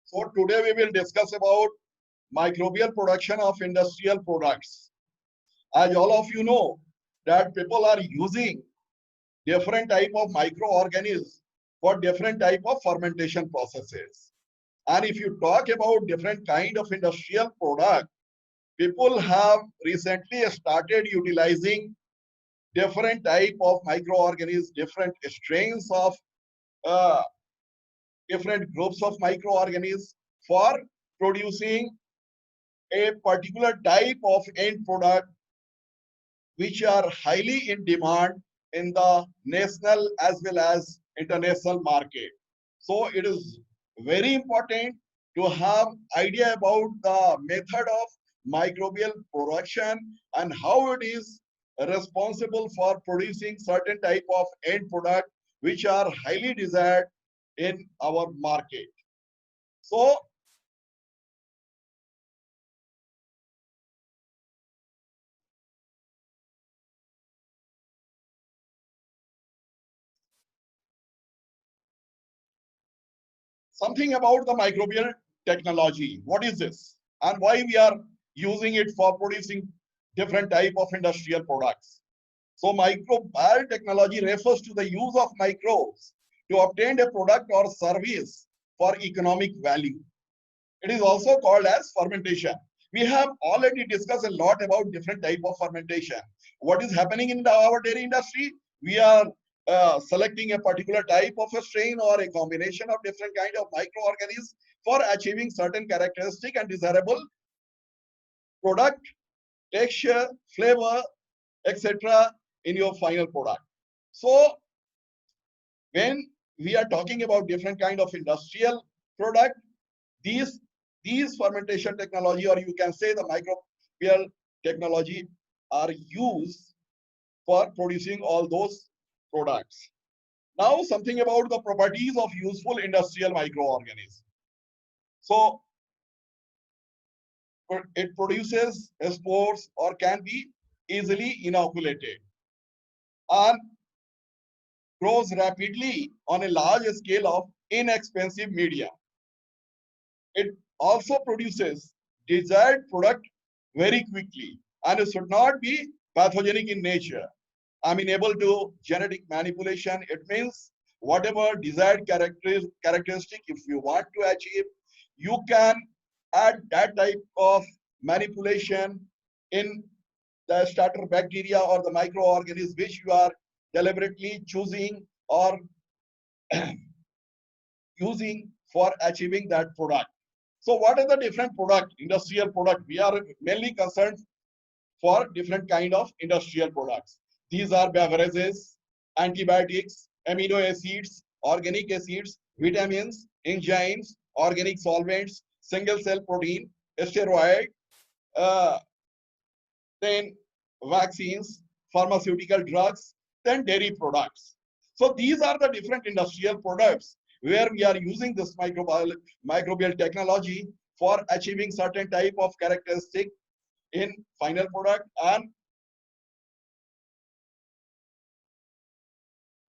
So today we will discuss about microbial production of industrial products. As all of you know that people are using different type of microorganisms for different type of fermentation processes. And if you talk about different kind of industrial product, people have recently started utilizing different type of microorganisms, different strains of uh, different groups of microorganisms for producing a particular type of end product which are highly in demand in the national as well as international market. So it is very important to have idea about the method of microbial production and how it is responsible for producing certain type of end product which are highly desired in our market. So something about the microbial technology. What is this and why we are using it for producing different type of industrial products? So microbial technology refers to the use of microbes to obtain a product or service for economic value. It is also called as fermentation. We have already discussed a lot about different type of fermentation. What is happening in our dairy industry? We are selecting a particular type of a strain or a combination of different kind of microorganisms for achieving certain characteristic and desirable product, texture, flavor, etc. in your final product. So when we are talking about different kind of industrial product, these these fermentation technology, or you can say the microbial technology, are used for producing all those products. Now something about the properties of useful industrial microorganisms. So it produces spores or can be easily inoculated and grows rapidly on a large scale of inexpensive media. It also produces desired product very quickly and it should not be pathogenic in nature. Amenable to genetic manipulation. It means whatever desired characteristic, if you want to achieve, you can add that type of manipulation in the starter bacteria or the microorganisms which you are deliberately choosing or using for achieving that product. So what are the different product, industrial product? We are mainly concerned for different kind of industrial products. These are beverages, antibiotics, amino acids, organic acids, vitamins, enzymes, organic solvents, single cell protein, steroid, uh, then vaccines, pharmaceutical drugs, then dairy products. So these are the different industrial products where we are using this microbial technology for achieving certain type of characteristic in final product, and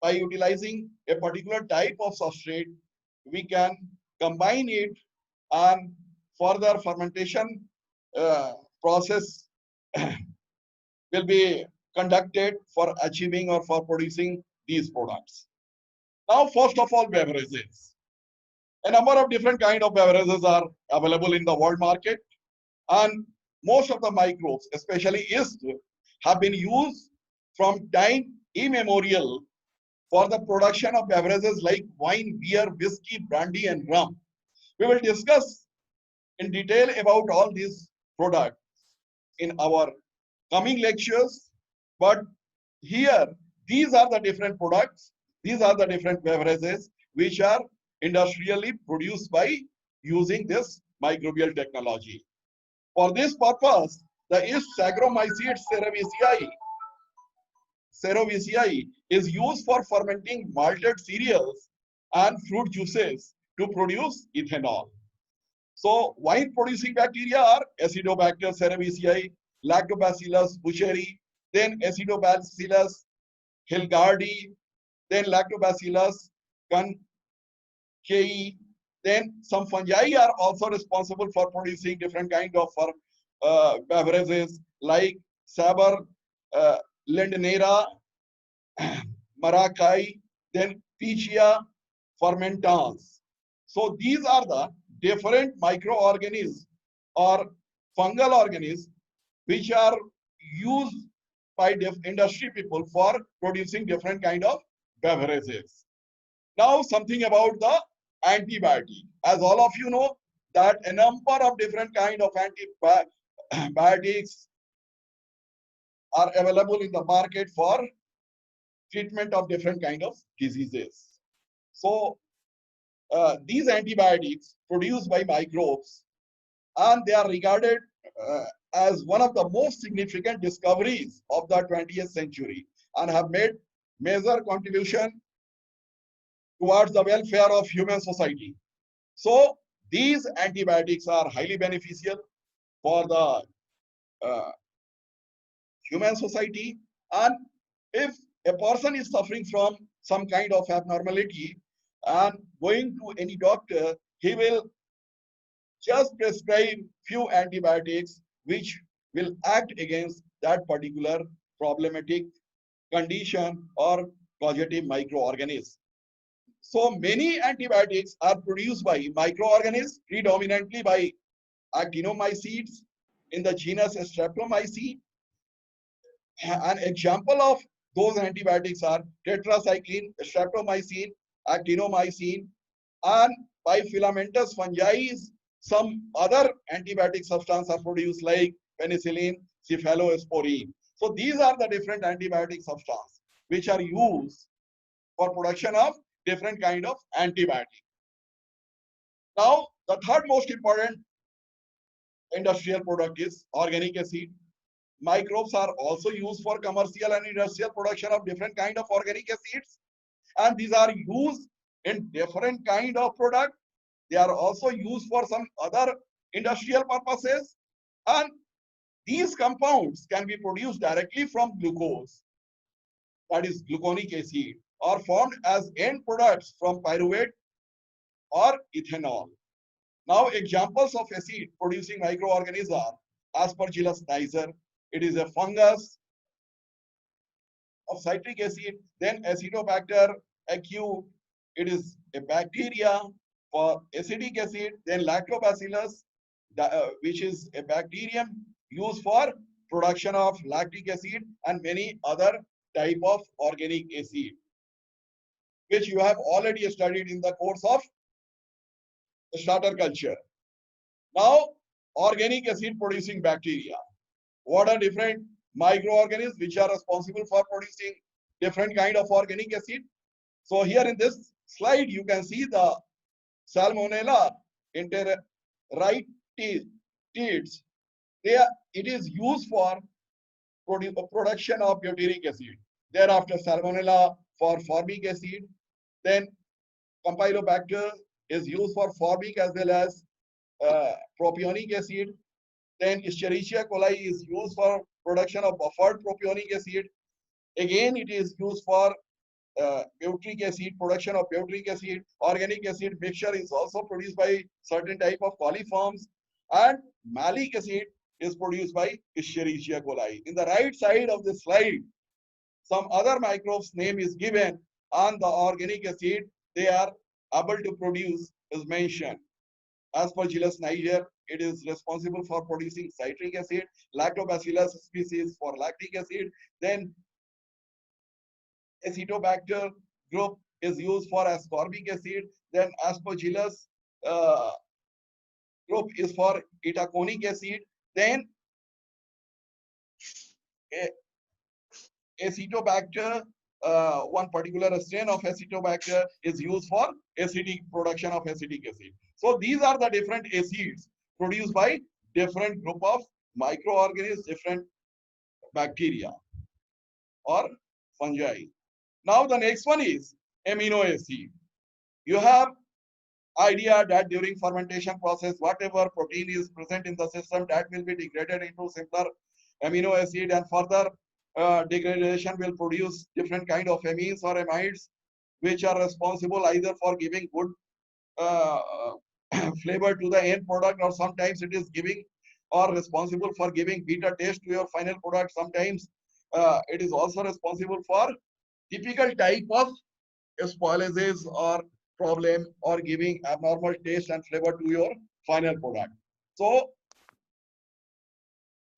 by utilizing a particular type of substrate, we can combine it and further fermentation process will be conducted for achieving or for producing these products. Now, first of all, beverages. A number of different kind of beverages are available in the world market, and most of the microbes, especially yeast, have been used from time immemorial for the production of beverages like wine, beer, whiskey, brandy, and rum. We will discuss in detail about all these products in our coming lectures. But here, these are the different products, these are the different beverages which are industrially produced by using this microbial technology. For this purpose, the yeast Saccharomyces cerevisiae is used for fermenting malted cereals and fruit juices to produce ethanol. So wine producing bacteria are Acidobacter cerevisiae, Lactobacillus busheri, then Acidobacillus hilgardi, then Lactobacillus concae. Then some fungi are also responsible for producing different kind of beverages like Saber, Lindnera, Maracai, then Pichia fermentans. So these are the different microorganisms or fungal organisms which are used by industry people for producing different kind of beverages. Now something about the antibiotic. As all of you know that a number of different kind of antibiotics are available in the market for treatment of different kind of diseases. So these antibiotics produced by microbes, and they are regarded as one of the most significant discoveries of the 20th century and have made major contribution towards the welfare of human society. So these antibiotics are highly beneficial for the human society, and if a person is suffering from some kind of abnormality and going to any doctor, he will just prescribe few antibiotics which will act against that particular problematic condition or causative microorganism. So many antibiotics are produced by microorganisms, predominantly by actinomycetes in the genus Streptomyces. An example of those antibiotics are tetracycline, streptomycin, actinomycin, and by filamentous fungi, some other antibiotic substances are produced like penicillin, cephalosporin. So these are the different antibiotic substances which are used for production of different kind of antibiotic. Now, the third most important industrial product is organic acid. Microbes are also used for commercial and industrial production of different kind of organic acids, and these are used in different kind of product. They are also used for some other industrial purposes, and these compounds can be produced directly from glucose, that is gluconic acid, or formed as end products from pyruvate or ethanol. Now examples of acid producing microorganisms are Aspergillus niger. It is a fungus of citric acid. Then Acidobacter acute. It is a bacteria for acetic acid. Then Lactobacillus, which is a bacterium used for production of lactic acid, and many other type of organic acid, which you have already studied in the course of starter culture. Now, organic acid producing bacteria. What are different microorganisms which are responsible for producing different kind of organic acid? So here in this slide, you can see the Salmonella enteritis. It is used for production of butyric acid. Thereafter, Salmonella for formic acid. Then Campylobacter is used for formic as well as propionic acid. Then Escherichia coli is used for production of buffered propionic acid. Again, it is used for butyric acid, production of butyric acid. Organic acid mixture is also produced by certain type of coliforms, and malic acid is produced by Escherichia coli. In the right side of the slide, some other microbes name is given, and the organic acid they are able to produce is mentioned. Aspergillus niger, it is responsible for producing citric acid. Lactobacillus species for lactic acid. Then Acetobacter group is used for ascorbic acid. Then Aspergillus group is for itaconic acid. Then Acetobacter, one particular strain of Acetobacter is used for acidic production of acetic acid. So these are the different acids produced by different group of microorganisms, different bacteria or fungi. Now the next one is amino acid. You have idea that during fermentation process, whatever protein is present in the system, that will be degraded into simpler amino acid, and further degradation will produce different kind of amines or amides, which are responsible either for giving good uh, flavor to the end product, or sometimes it is giving or responsible for giving bitter taste to your final product. Sometimes it is also responsible for typical type of spoilages or problem, or giving abnormal taste and flavor to your final product. So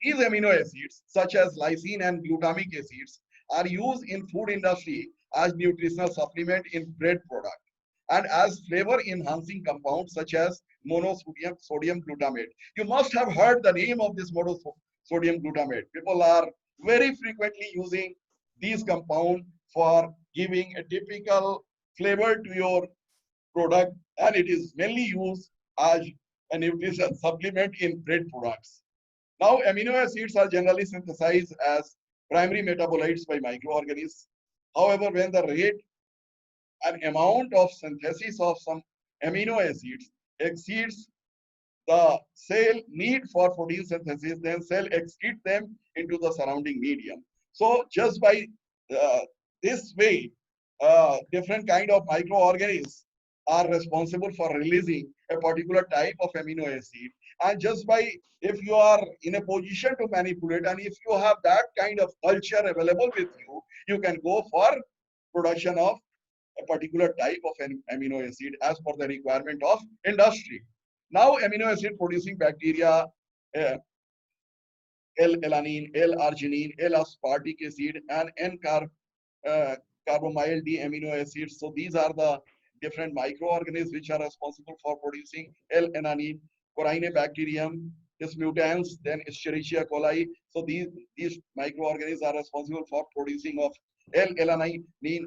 these amino acids, such as lysine and glutamic acids, are used in food industry as nutritional supplement in bread product, and as flavor enhancing compounds such as monosodium glutamate. You must have heard the name of this monosodium glutamate. People are very frequently using these compounds for giving a typical flavor to your product, and it is mainly used as a nutrition supplement in bread products. Now, amino acids are generally synthesized as primary metabolites by microorganisms. However, when the rate and amount of synthesis of some amino acids exceeds the cell need for protein synthesis, then cell excrete them into the surrounding medium. So just by uh, this way, different kind of microorganisms are responsible for releasing a particular type of amino acid. And just by, if you are in a position to manipulate, and if you have that kind of culture available with you, you can go for production of a particular type of an amino acid as per the requirement of industry. Now, amino acid producing bacteria, uh, L-alanine, L-arginine, L-aspartic acid, and N-carbamyl D amino acids. So these are the different microorganisms which are responsible for producing L-alanine, Corynebacterium, is mutans, then Escherichia coli. So these microorganisms are responsible for producing of L-alanine,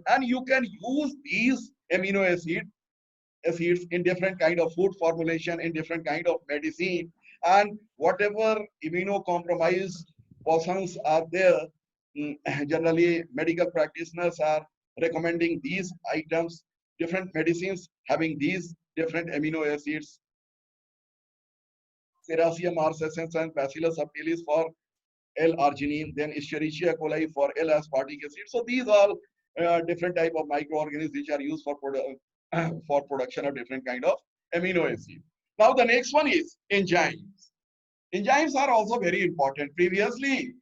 and you can use these amino acids in different kind of food formulation, in different kind of medicine, and whatever immunocompromised persons are there, generally medical practitioners are recommending these items, different medicines having these different amino acids, Serratia marcescens and Bacillus subtilis for L-arginine, then Escherichia coli for L-aspartic acid. So these are different type of microorganisms which are used for for production of different kind of amino acid. Now the next one is enzymes. Enzymes are also very important. Previously,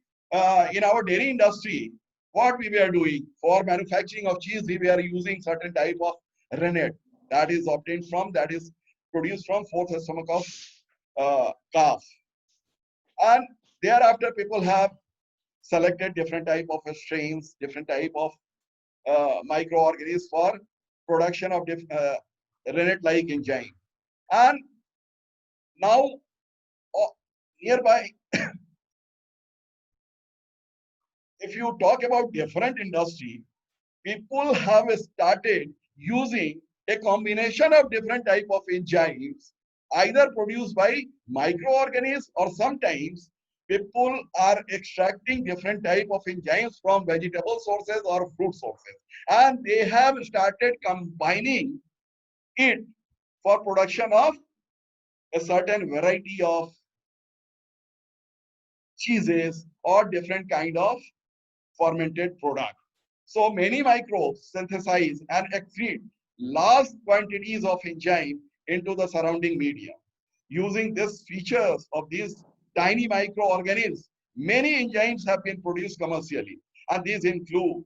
in our dairy industry, what we were doing for manufacturing of cheese, we were using certain type of rennet that is obtained from, that is produced from fourth stomach of calf. And thereafter, people have selected different type of strains, different type of microorganisms for production of rennet-like enzyme. And now, nearby, if you talk about different industry, people have started using a combination of different type of enzymes, either produced by microorganisms, or sometimes people are extracting different type of enzymes from vegetable sources or fruit sources, and they have started combining it for production of a certain variety of cheeses or different kind of fermented product. So many microbes synthesize and excrete large quantities of enzyme into the surrounding medium. Using these features of these tiny microorganisms, many enzymes have been produced commercially, and these include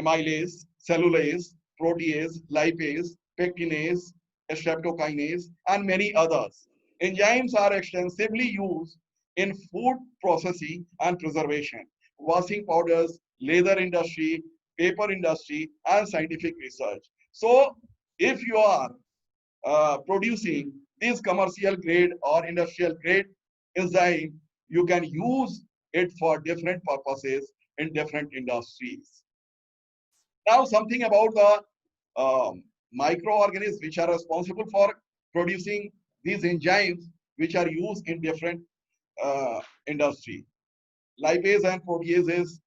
amylase, cellulase, protease, lipase, pectinase, streptokinase, and many others. Enzymes are extensively used in food processing and preservation, washing powders, leather industry, paper industry, and scientific research. So, if you are producing this commercial grade or industrial grade enzyme, you can use it for different purposes in different industries. Now, something about the microorganisms which are responsible for producing these enzymes, which are used in different industry. Lipase and proteases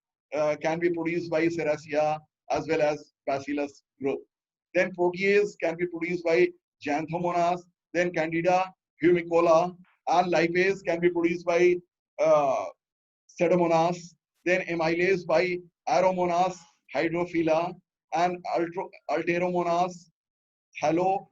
can be produced by Serratia as well as Bacillus group. Then protease can be produced by Xanthomonas, then Candida, Humicola, and lipase can be produced by uh, Pseudomonas, then amylase by Aeromonas hydrophila, and Alteromonas haloplankteins.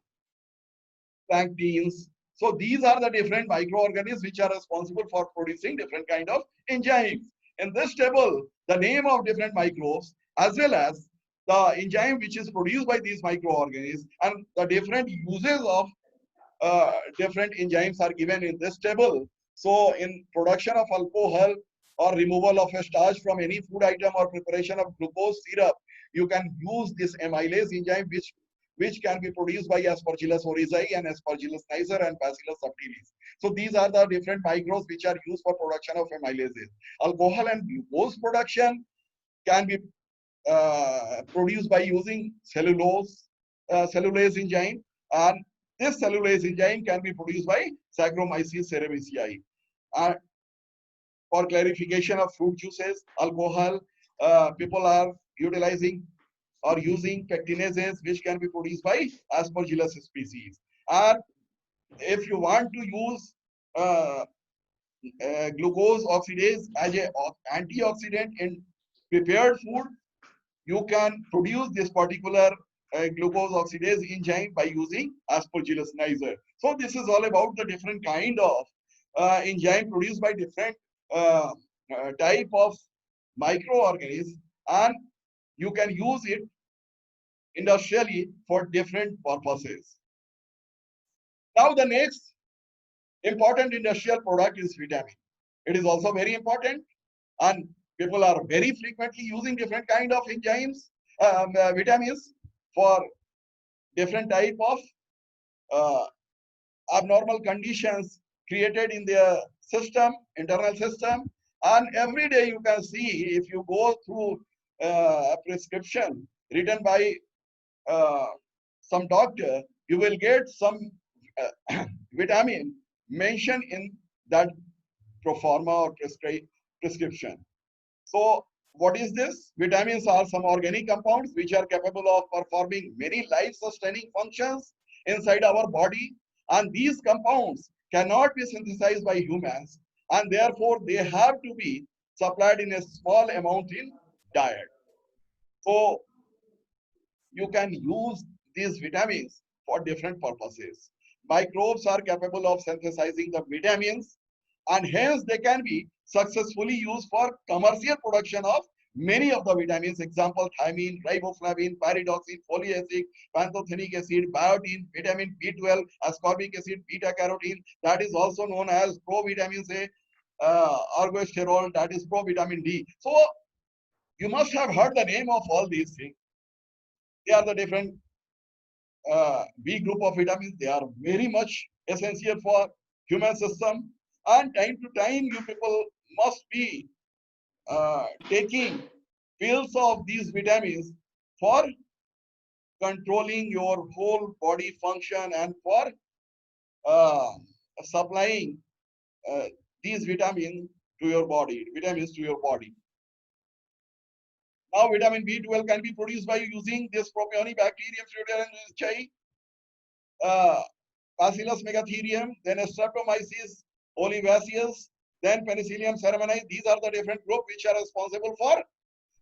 So these are the different microorganisms which are responsible for producing different kind of enzymes. In this table, the name of different microbes as well as the enzyme which is produced by these microorganisms and the different uses of different enzymes are given in this table. So in production of alcohol or removal of a starch from any food item or preparation of glucose syrup, you can use this amylase enzyme which can be produced by Aspergillus oryzae and Aspergillus niger and Bacillus subtilis. So these are the different microbes which are used for production of amylases. Alcohol and glucose production can be produced by using cellulase enzyme, and this cellulase enzyme can be produced by Saccharomyces cerevisiae. And for clarification of fruit juices, alcohol, people are utilizing or using pectinases which can be produced by Aspergillus species. And if you want to use uh, glucose oxidase as an antioxidant in prepared food, you can produce this particular glucose oxidase enzyme by using Aspergillus niger. So this is all about the different kind of enzyme produced by different uh, type of microorganisms, and you can use it industrially for different purposes. Now the next important industrial product is vitamin. It is also very important, and people are very frequently using different kind of enzymes, vitamins for different type of uh, abnormal conditions created in their system, internal system. And every day you can see, if you go through a prescription written by uh, some doctor, you will get some vitamin mentioned in that proforma or prescription. So what is this? Vitamins are some organic compounds which are capable of performing many life-sustaining functions inside our body. And these compounds cannot be synthesized by humans, and therefore they have to be supplied in a small amount in diet. So you can use these vitamins for different purposes. Microbes are capable of synthesizing the vitamins, and hence they can be successfully used for commercial production of many of the vitamins. Example, thiamine, riboflavin, pyridoxine, folic acid, pantothenic acid, biotin, vitamin B12, ascorbic acid, beta carotene, that is also known as provitamins A, ergosterol, that is provitamin D. So you must have heard the name of all these things. They are the different B group of vitamins. They are very much essential for human system. And time to time, you people must be taking pills of these vitamins for controlling your whole body function and for uh, supplying uh, these vitamins to your body, vitamins to your body. Now, vitamin B12 can be produced by using this Propionibacterium fructiferum uh, Bacillus megatherium, then Streptomyces olivaceus, then Penicillium ceremonii. These are the different groups which are responsible for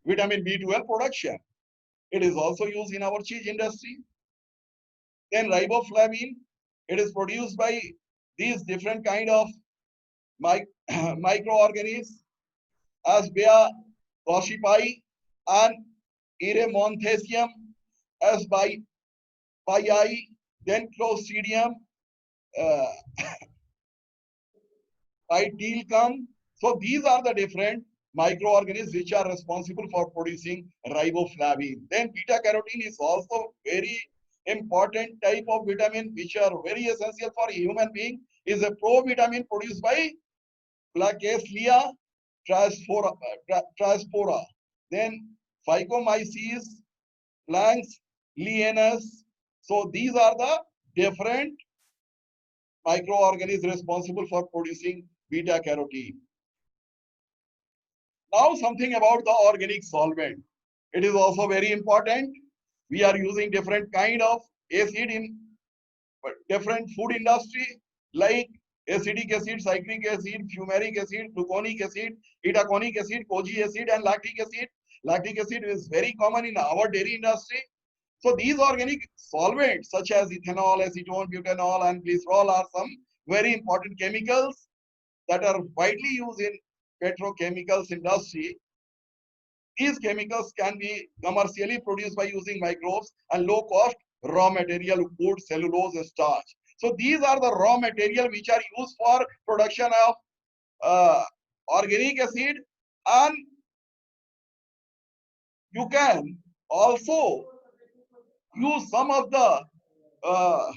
vitamin B12 production. It is also used in our cheese industry. Then riboflavin, it is produced by these different kind of microorganisms as Bea gossypii and Eremonthesium as by then Clostridium uh, come. So these are the different microorganisms which are responsible for producing riboflavin. Then beta carotene is also very important type of vitamin which are very essential for a human being. Is a provitamin produced by Placacelia triaspora. Then Phycomyces, Planx, Lianus. So these are the different microorganisms responsible for producing beta carotene. Now something about the organic solvent. It is also very important. We are using different kind of acid in different food industry like acetic acid, citric acid, fumaric acid, gluconic acid, itaconic acid, kojic acid, and lactic acid. Lactic acid is very common in our dairy industry. So these organic solvents such as ethanol, acetone, butanol, and glycerol are some very important chemicals that are widely used in petrochemicals industry. These chemicals can be commercially produced by using microbes and low cost raw material wood, cellulose, and starch. So these are the raw material which are used for production of organic acid, and you can also use some of the uh,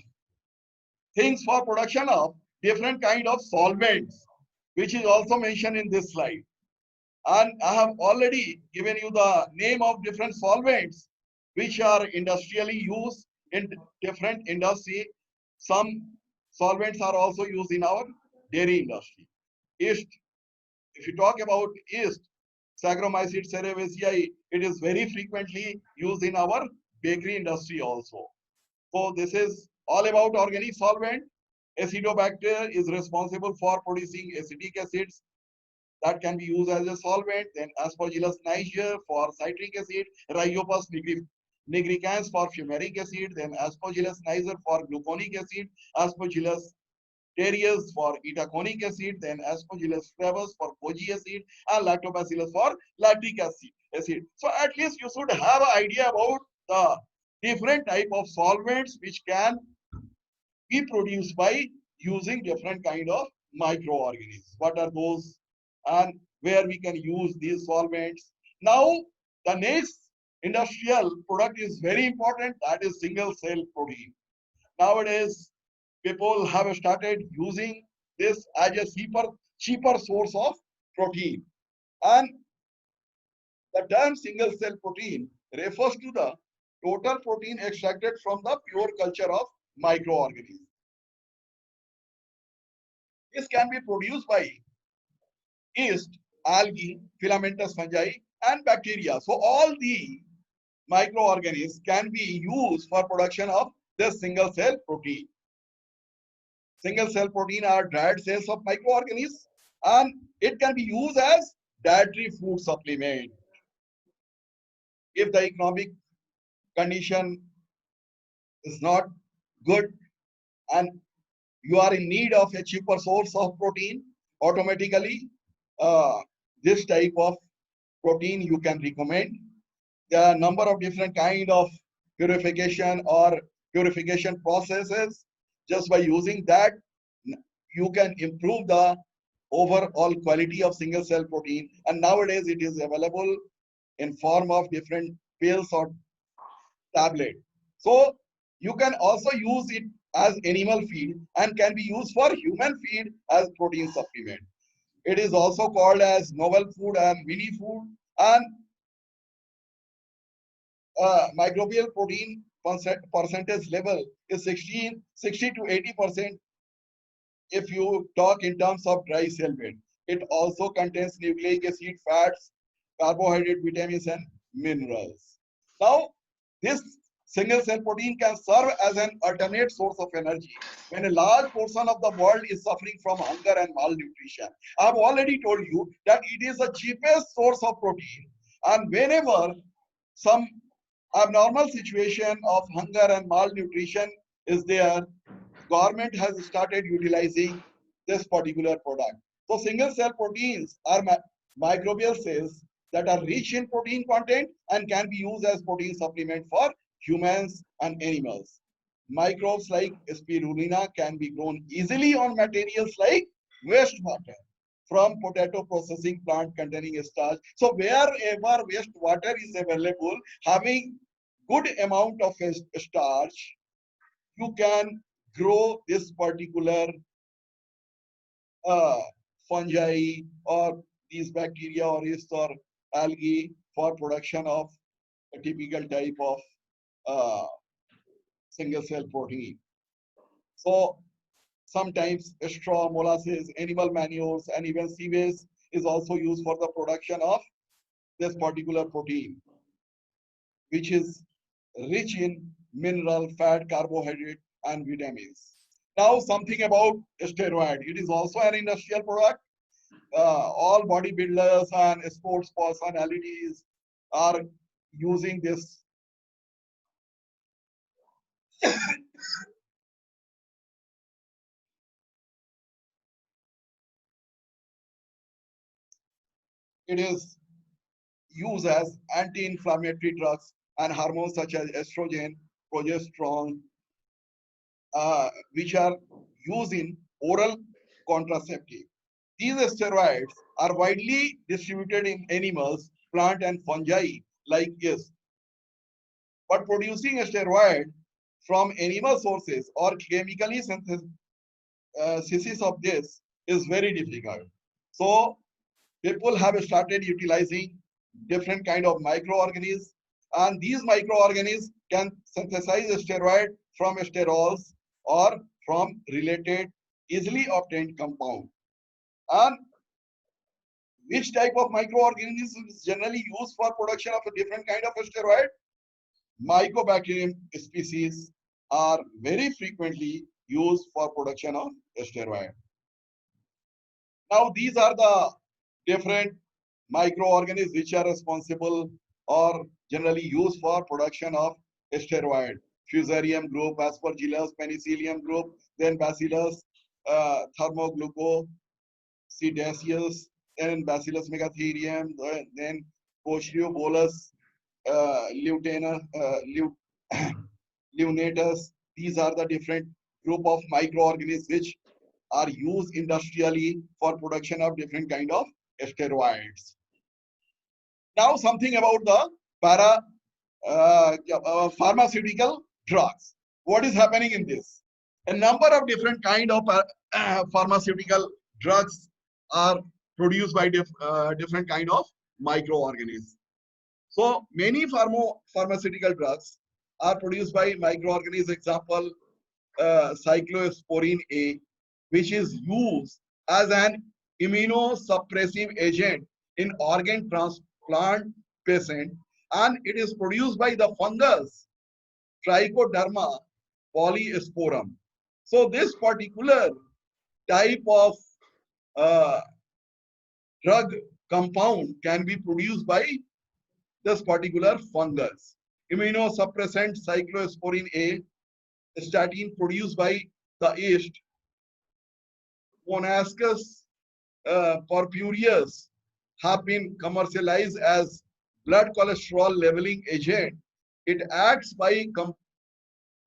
things for production of different kind of solvents, which is also mentioned in this slide. And I have already given you the name of different solvents which are industrially used in different industry. Some solvents are also used in our dairy industry. Yeast, if you talk about yeast, Saccharomyces cerevisiae, it is very frequently used in our bakery industry also. So this is all about organic solvent. Acidobacter is responsible for producing acetic acids that can be used as a solvent. Then Aspergillus niger for citric acid, Rhizopus nigricans for fumaric acid, then Aspergillus niger for gluconic acid, Aspergillus terreus for itaconic acid, then Aspergillus flavus for kojic acid, and Lactobacillus for lactic acid. So at least you should have an idea about the different type of solvents which can be produced by using different kind of microorganisms. What are those and where we can use these solvents? Now, the next industrial product is very important, that is single cell protein. Nowadays, people have started using this as a cheaper source of protein. And the term single cell protein refers to the total protein extracted from the pure culture of microorganisms. This can be produced by yeast, algae, filamentous fungi, and bacteria. So all the microorganisms can be used for production of this single cell protein. Single cell protein are dried cells of microorganisms, and it can be used as dietary food supplement. If the economic condition is not good and you are in need of a cheaper source of protein, automatically uh, this type of protein you can recommend. There are a number of different kind of purification or purification processes. Just by using that, you can improve the overall quality of single cell protein. And nowadays it is available in form of different pills or tablet. So you can also use it as animal feed and can be used for human feed as protein supplement. It is also called as novel food and mini food. And microbial protein percentage level is 60 to 80% if you talk in terms of dry cell weight. It also contains nucleic acid, fats, carbohydrate, vitamins, and minerals. Now, this single cell protein can serve as an alternate source of energy when a large portion of the world is suffering from hunger and malnutrition. I've already told you that it is the cheapest source of protein, and whenever some abnormal situation of hunger and malnutrition is there, government has started utilizing this particular product. So single cell proteins are microbial cells that are rich in protein content and can be used as protein supplement for humans and animals. Microbes like spirulina can be grown easily on materials like wastewater from potato processing plant containing starch. So wherever wastewater is available, having good amount of starch, you can grow this particular uh, fungi or these bacteria or yeast or algae for production of a typical type of uh, single cell protein. So sometimes straw, molasses, animal manures, and even sewage is also used for the production of this particular protein, which is rich in mineral, fat, carbohydrate, and vitamins. Now, something about steroid. It is also an industrial product. All bodybuilders and sports personalities are using this. It is used as anti-inflammatory drugs and hormones such as estrogen, progesterone, which are used in oral contraceptive. These steroids are widely distributed in animals, plant, and fungi like yeast. But producing a steroid from animal sources or chemically synthesis of this is very difficult. So people have started utilizing different kind of microorganisms, and these microorganisms can synthesize a steroid from sterols or from related easily obtained compound. And which type of microorganism is generally used for production of a different kind of a steroid? Mycobacterium species are very frequently used for production of steroid. Now, these are the different microorganisms which are responsible or generally used for production of steroid. Fusarium group, Aspergillus, Penicillium group, then Bacillus thermoglukosidaceus, then Bacillus megatherium, then Bacillus lunatus. These are the different group of microorganisms which are used industrially for production of different kind of steroids. Now something about the pharmaceutical drugs. What is happening in this? A number of different kind of pharmaceutical drugs are produced by different kind of microorganisms. So many pharmaceutical drugs are produced by microorganisms. Example, cyclosporin A, which is used as an immunosuppressive agent in organ transplant patient, and it is produced by the fungus Trichoderma polyosporum. So this particular type of uh, drug compound can be produced by this particular fungus. Immunosuppressant cyclosporin A, statin produced by the yeast Monascus purpureus have been commercialized as blood cholesterol leveling agent. It acts by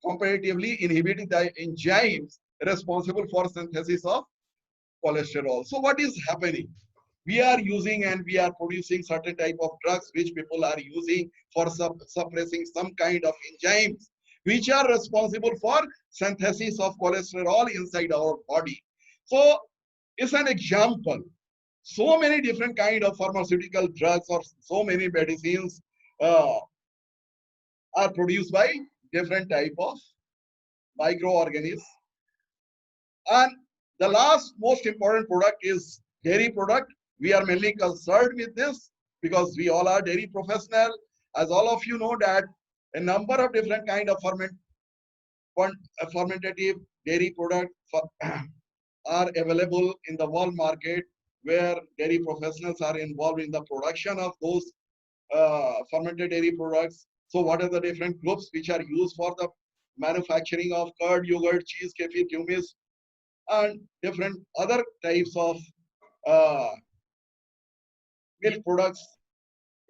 comparatively inhibiting the enzymes responsible for synthesis of cholesterol. So what is happening? We are using and we are producing certain type of drugs which people are using for suppressing some kind of enzymes which are responsible for synthesis of cholesterol inside our body. So it's an example. So many different kind of pharmaceutical drugs or so many medicines uh, are produced by different type of microorganisms. And the last most important product is dairy product. We are mainly concerned with this because we all are dairy professional. As all of you know that a number of different kind of fermentative dairy products are available in the world market where dairy professionals are involved in the production of those fermented dairy products. So what are the different groups which are used for the manufacturing of curd, yogurt, cheese, kefir, kumis, and different other types of uh, milk products?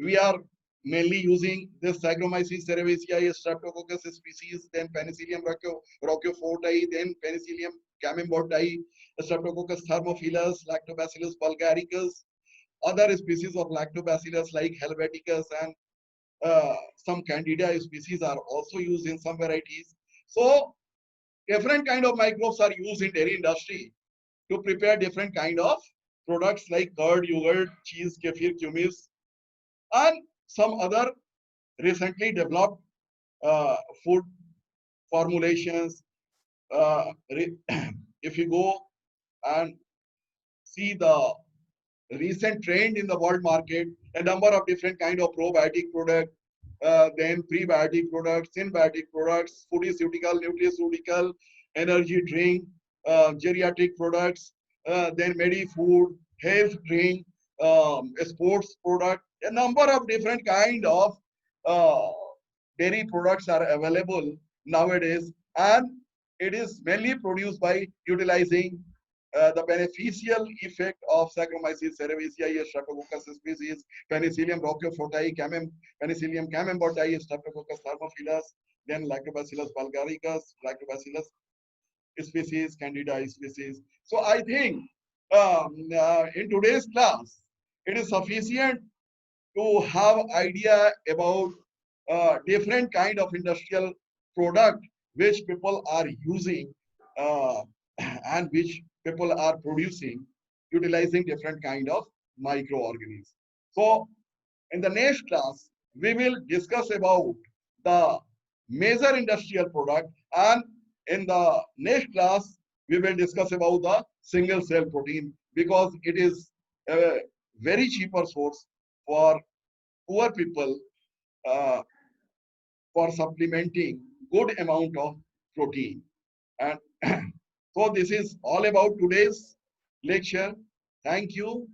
We are mainly using this Saccharomyces cerevisiae, Streptococcus species, then Penicillium roqueforti, then Penicillium camembert, Streptococcus thermophilus, Lactobacillus bulgaricus, other species of Lactobacillus like Helveticus and some Candida species are also used in some varieties. So different kind of microbes are used in dairy industry to prepare different kind of products like curd, yogurt, cheese, kefir, kumis, and some other recently developed food formulations, uh, if you go and see the recent trend in the world market, a number of different kind of probiotic product, then prebiotic products, symbiotic products, pharmaceutical, nutraceutical, energy drink, geriatric products, then medi food, health drink, sports product, a number of different kind of uh, dairy products are available nowadays, and it is mainly produced by utilizing the beneficial effect of Saccharomyces cerevisiae, Streptococcus species, Penicillium roqueforti, Penicillium camemberti, Streptococcus thermophilus, then Lactobacillus bulgaricus, Lactobacillus species, Candida species. So I think in today's class, it is sufficient to have idea about different kind of industrial product which people are using uh, and which people are producing utilizing different kind of microorganisms. So in the next class, we will discuss about the major industrial product, and in the next class, we will discuss about the single cell protein because it is a very cheaper source for poor people uh, for supplementing good amount of protein. And so this is all about today's lecture. Thank you.